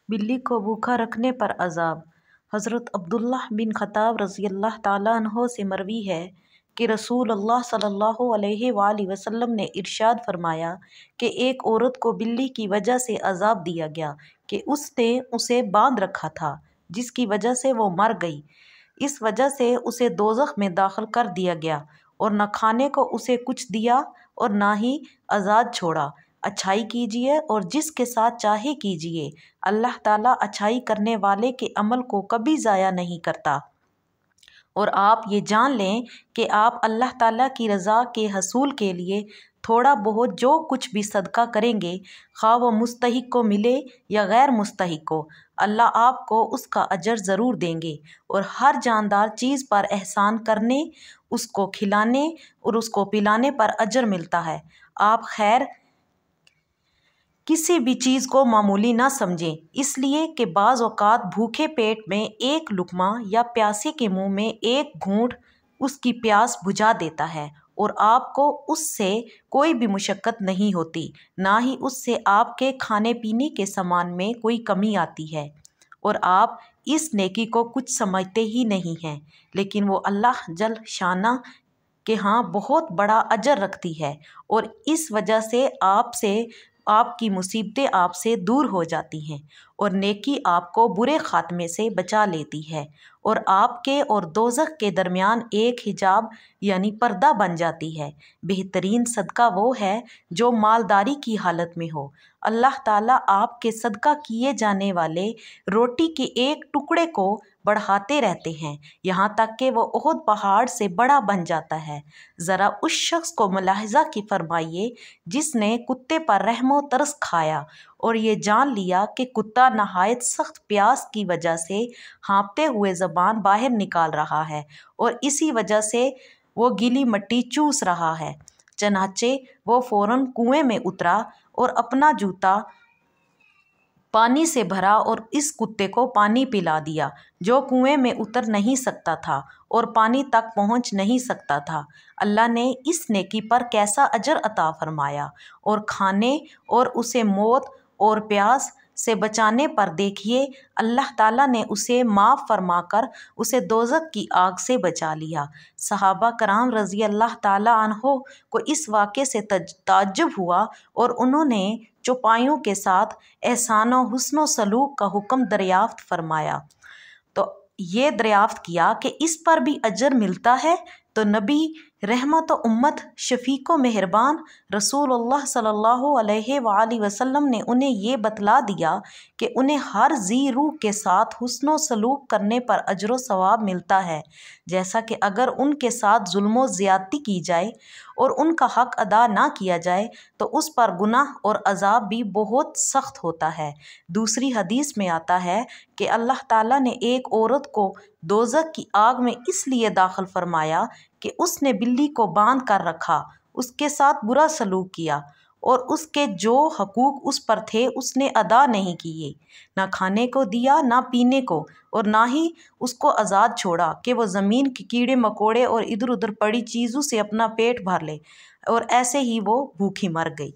بلی کو بھوکا رکھنے پر عذاب۔ حضرت عبداللہ بن خطاب رضی اللہ تعالیٰ عنہ سے مروی ہے کہ رسول اللہ صلی اللہ علیہ وآلہ وسلم نے ارشاد فرمایا کہ ایک عورت کو بلی کی وجہ سے عذاب دیا گیا کہ اس نے اسے باندھ رکھا تھا، جس کی وجہ سے وہ مر گئی۔ اس وجہ سے اسے دوزخ میں داخل کر دیا گیا اور نہ کھانے کو اسے کچھ دیا اور نہ ہی آزاد چھوڑا۔ اچھائی کیجیے اور جس کے ساتھ چاہے کیجیے، اللہ تعالیٰ اچھائی کرنے والے کے عمل کو کبھی ضائع نہیں کرتا۔ اور آپ یہ جان لیں کہ آپ اللہ تعالیٰ کی رضا کے حصول کے لیے تھوڑا بہت جو کچھ بھی صدقہ کریں گے، خواہ وہ مستحق کو ملے یا غیر مستحق کو، اللہ آپ کو اس کا اجر ضرور دیں گے۔ اور ہر جاندار چیز پر احسان کرنے، اس کو کھلانے اور اس کو پلانے پر اجر ملتا ہے۔ آپ خیر کسی بھی چیز کو معمولی نہ سمجھیں، اس لیے کہ بعض اوقات بھوکے پیٹ میں ایک لقمہ یا پیاسے کے منہ میں ایک گھونٹ اس کی پیاس بجھا دیتا ہے، اور آپ کو اس سے کوئی بھی مشقت نہیں ہوتی، نہ ہی اس سے آپ کے کھانے پینے کے سامان میں کوئی کمی آتی ہے، اور آپ اس نیکی کو کچھ سمجھتے ہی نہیں ہیں، لیکن وہ اللہ جل شانہ کے ہاں بہت بڑا اجر رکھتی ہے، اور اس وجہ سے آپ کی مصیبتیں آپ سے دور ہو جاتی ہیں، اور نیکی آپ کو برے خاتمے سے بچا لیتی ہے، اور آپ کے اور دوزخ کے درمیان ایک حجاب یعنی پردہ بن جاتی ہے۔ بہترین صدقہ وہ ہے جو مالداری کی حالت میں ہو۔ اللہ تعالیٰ آپ کے صدقہ کیے جانے والے روٹی کے ایک ٹکڑے کو بڑھاتے رہتے ہیں، یہاں تک کہ وہ احد پہاڑ سے بڑا بن جاتا ہے۔ ذرا اس شخص کو ملاحظہ کی فرمائیے جس نے کتے پر رحم و ترس کھایا اور یہ جان لیا کہ کتا نہایت سخت پیاس کی وجہ سے ہانپتے ہوئے زبان باہر نکال رہا ہے اور اسی وجہ سے وہ گیلی مٹی چوس رہا ہے، چنانچہ وہ فوراً کنویں میں اترا اور اپنا جوتا پانی سے بھرا اور اس کتے کو پانی پلا دیا جو کنویں میں اتر نہیں سکتا تھا اور پانی تک پہنچ نہیں سکتا تھا۔ اللہ نے اس نیکی پر کیسا اجر عطا فرمایا، اور کھانے اور اسے موت اور پیاس سے بچانے پر دیکھیے اللہ تعالیٰ نے اسے معاف فرما کر اسے دوزخ کی آگ سے بچا لیا۔ صحابہ کرام رضی اللہ تعالیٰ عنہ کو اس واقعے سے تعجب ہوا اور انہوں نے چوپایوں کے ساتھ احسان و حسن و سلوک کا حکم دریافت فرمایا، تو یہ دریافت کیا کہ اس پر بھی اجر ملتا ہے، تو نبی رحمت و امت شفیق و مہربان رسول اللہ صلی اللہ علیہ وآلہ وسلم نے انہیں یہ بتلا دیا کہ انہیں ہر ذی روح کے ساتھ حسن و سلوک کرنے پر اجر و ثواب ملتا ہے، جیسا کہ اگر ان کے ساتھ ظلم و زیادتی کی جائے اور ان کا حق ادا نہ کیا جائے تو اس پر گناہ اور عذاب بھی بہت سخت ہوتا ہے۔ دوسری حدیث میں آتا ہے کہ اللہ تعالیٰ نے ایک عورت کو دوزخ کی آگ میں اس لیے داخل فرمایا کہ اس نے بلی کو باندھ کر رکھا، اس کے ساتھ برا سلوک کیا اور اس کے جو حقوق اس پر تھے اس نے ادا نہیں کیے، نہ کھانے کو دیا نہ پینے کو، اور نہ ہی اس کو آزاد چھوڑا کہ وہ زمین کے کیڑے مکوڑے اور ادھر ادھر پڑی چیزوں سے اپنا پیٹ بھر لے، اور ایسے ہی وہ بھوکی مر گئی۔